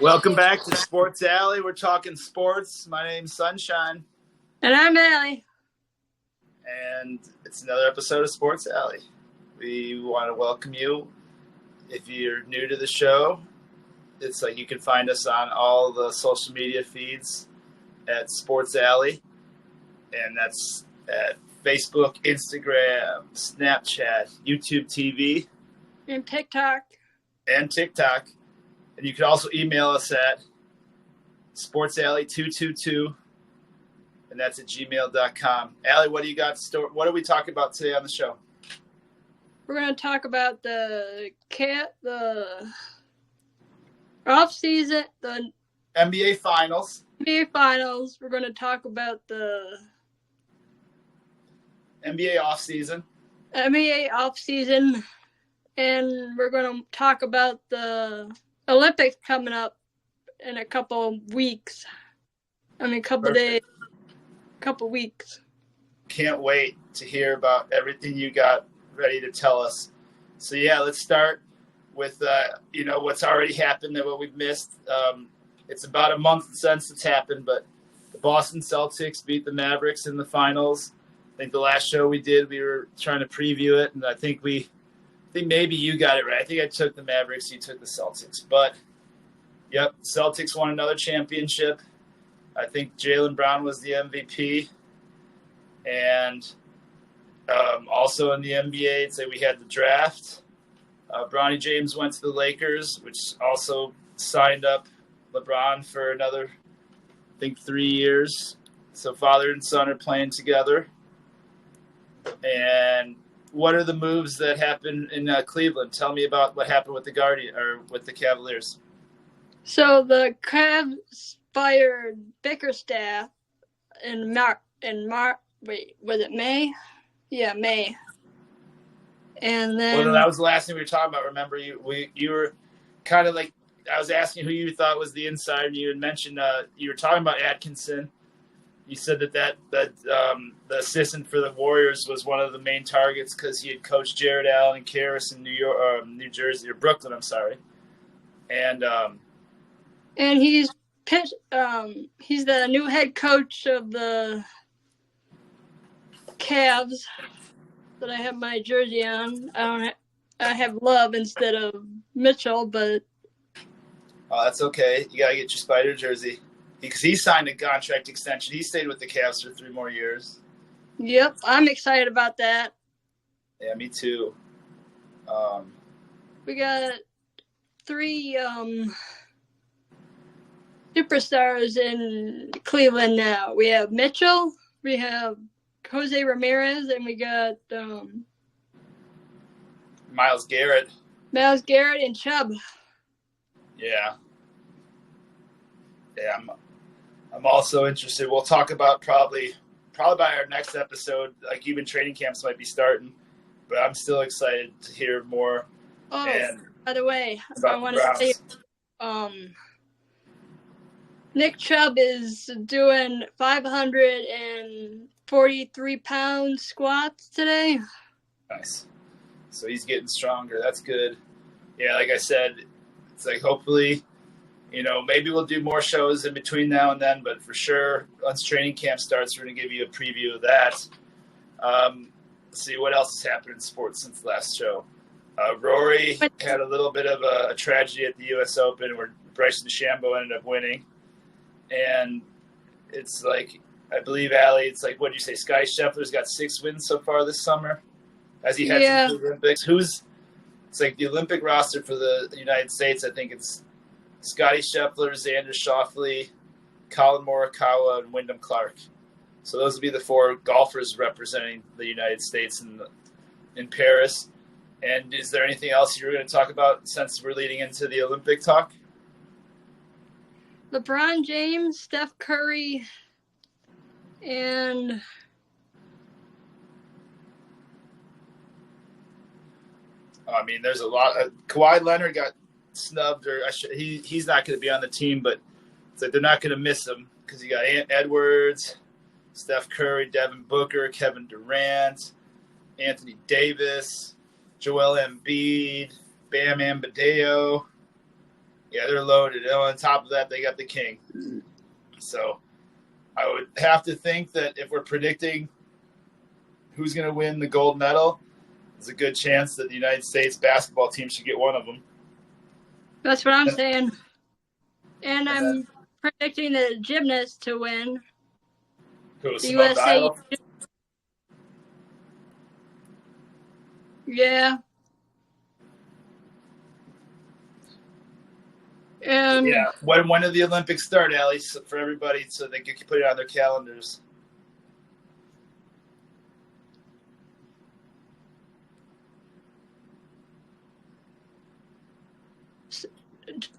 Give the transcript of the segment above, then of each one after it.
Welcome back to Sports Alley. We're talking sports. My name's Sunshine. And I'm Allie. And it's another episode of Sports Alley. We want to welcome you. If you're new to the show, it's like you can find us on all the social media feeds at Sports Alley. And that's at Facebook, Instagram, Snapchat, YouTube TV. And TikTok. And you can also email us at sportsalley222, and that's at gmail.com. Allie, what do you got? What are we talking about today on the show? We're going to talk about the off season, the NBA Finals. We're going to talk about the NBA off season. and we're going to talk about the Olympics coming up in a couple weeks. Couple weeks. Can't wait to hear about everything you got ready to tell us. So yeah, let's start with what's already happened and what we've missed. It's about a month since it's happened, but the Boston Celtics beat the Mavericks in the finals. I think the last show we did, we were trying to preview it, and I think maybe you got it right. I think I took the Mavericks, you took the Celtics. But, yep, Celtics won another championship. I think Jaylen Brown was the MVP. And also in the NBA, we had the draft. Bronny James went to the Lakers, which also signed up LeBron for another, I think, 3 years. So father and son are playing together. And what are the moves that happened in Cleveland? Tell me about what happened with the Cavaliers. So the Cavs fired Bickerstaff in was it May? Yeah, May. And then that was the last thing we were talking about. Remember, you were kind of like, I was asking who you thought was the insider, and you had mentioned you were talking about Atkinson. You said that the assistant for the Warriors was one of the main targets because he had coached Jared Allen and Karis in New Jersey or Brooklyn. I'm sorry, and he's the new head coach of the Cavs that I have my jersey on. I have Love instead of Mitchell, but that's okay. You gotta get your Spider jersey. Because he signed a contract extension. He stayed with the Cavs for 3 more years. Yep, I'm excited about that. Yeah, me too. We got 3 superstars in Cleveland now. We have Mitchell, we have Jose Ramirez, and we got Myles Garrett and Chubb. Yeah. Yeah, I'm also interested. We'll talk about probably by our next episode, like even training camps might be starting, but I'm still excited to hear more. Oh, by the way, I want to say Nick Chubb is doing 543-pound squats today. Nice. So he's getting stronger. That's good. Yeah, like I said, it's like hopefully, maybe we'll do more shows in between now and then, but for sure, once training camp starts, we're going to give you a preview of that. Let's see what else has happened in sports since the last show. Rory had a little bit of a tragedy at the U.S. Open where Bryson DeChambeau ended up winning. And it's like, I believe, Allie, it's like, what did you say? Scottie Scheffler's got 6 wins so far this summer as he heads into the Olympics. It's like the Olympic roster for the United States, I think it's Scottie Scheffler, Xander Schauffele, Colin Morikawa, and Wyndham Clark. So those would be the 4 golfers representing the United States in Paris. And is there anything else you're going to talk about since we're leading into the Olympic talk? LeBron James, Steph Curry, and there's a lot. Kawhi Leonard got snubbed, or he's not going to be on the team, but it's like they're not going to miss him because you got Edwards, Steph Curry, Devin Booker, Kevin Durant, Anthony Davis, Joel Embiid, Bam Adebayo. Yeah, they're loaded. And on top of that, they got the king. So I would have to think that if we're predicting who's going to win the gold medal, there's a good chance that the United States basketball team should get one of them. That's what I'm saying. And I'm predicting the gymnast to win. Who, The Simone USA. Biles? Yeah. And Yeah. When do the Olympics start, Allie, for everybody so they can put it on their calendars?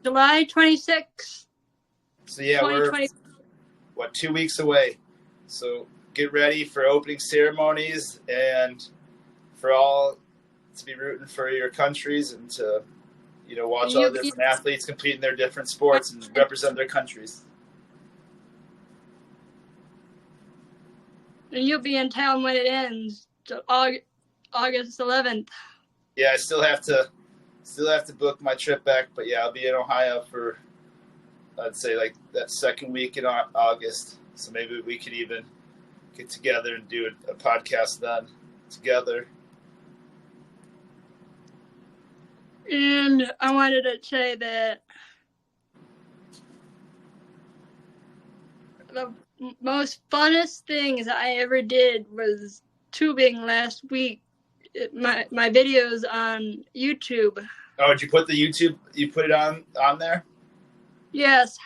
July 26th. So, yeah, we're, 2 weeks away. So get ready for opening ceremonies and for all to be rooting for your countries and to, watch all the different athletes compete in their different sports and represent their countries. And you'll be in town when it ends, August 11th. Yeah, I still have to book my trip back, but yeah, I'll be in Ohio for, I'd say, like that second week in August. So maybe we could even get together and do a podcast then together. And I wanted to say that the most funnest things I ever did was tubing last week. My videos on YouTube. Oh, did you put you put it on there? Yes.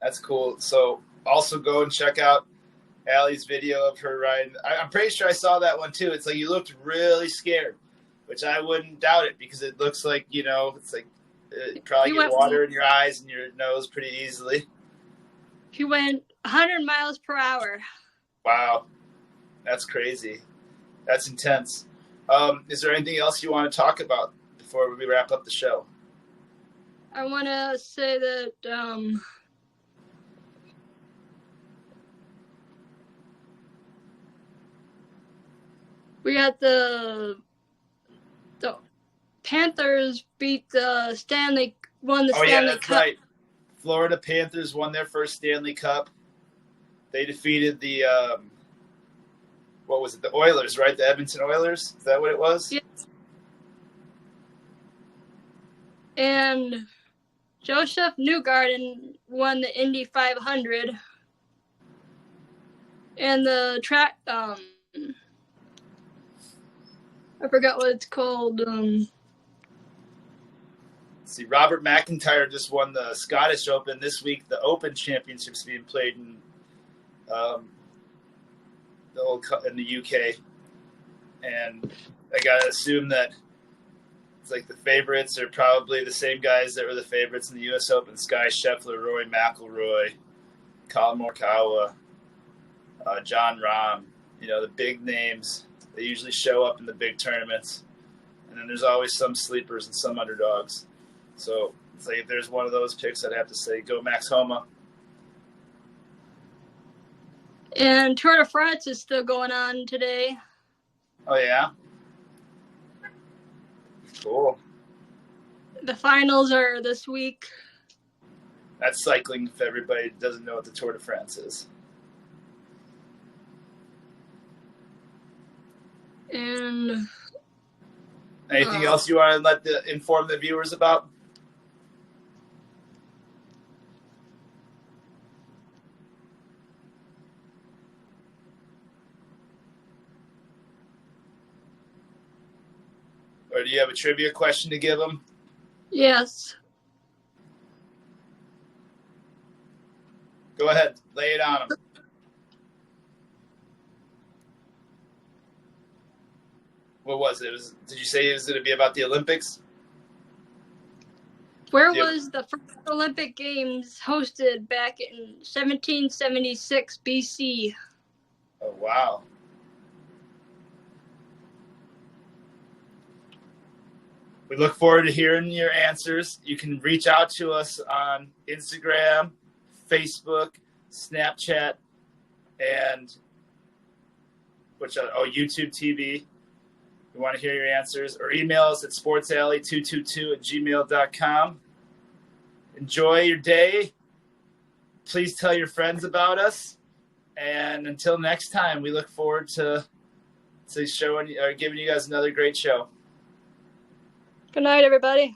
That's cool. So also go and check out Allie's video of her riding. I'm pretty sure I saw that one too. It's like you looked really scared, which I wouldn't doubt it because it looks like, it's like you probably get water in your eyes and your nose pretty easily. He went 100 miles per hour. Wow. That's crazy. That's intense. Is there anything else you want to talk about before we wrap up the show? I want to say that we got the Panthers beat the Stanley Cup. That's right. Florida Panthers won their first Stanley Cup. They defeated the what was it? The Oilers, right? The Edmonton Oilers. Is that what it was? Yeah. And Joseph Newgarden won the Indy 500. And the track, I forgot what it's called. See, Robert McIntyre just won the Scottish Open this week. The Open Championship's being played in in the UK, and I gotta assume that it's like the favorites are probably the same guys that were the favorites in the U.S. Open: Sky Scheffler, Rory McIlroy, Colin Morikawa, John Rahm. The big names. They usually show up in the big tournaments, and then there's always some sleepers and some underdogs. So it's like if there's one of those picks, I'd have to say go Max Homa. And Tour de France is still going on today. Oh, yeah? Cool. The finals are this week. That's cycling if everybody doesn't know what the Tour de France is. And anything else you want to inform the viewers about? Or do you have a trivia question to give them? Yes. Go ahead. Lay it on them. What was it? Did you say it was going to be about the Olympics? Where was the first Olympic Games hosted back in 1776 BC? Oh, wow. We look forward to hearing your answers. You can reach out to us on Instagram, Facebook, Snapchat, and YouTube TV. We want to hear your answers. Or email us at sportsalley222@gmail.com. enjoy your day. Please tell your friends about us. And until next time, we look forward to showing or giving you guys another great show. Good night, everybody.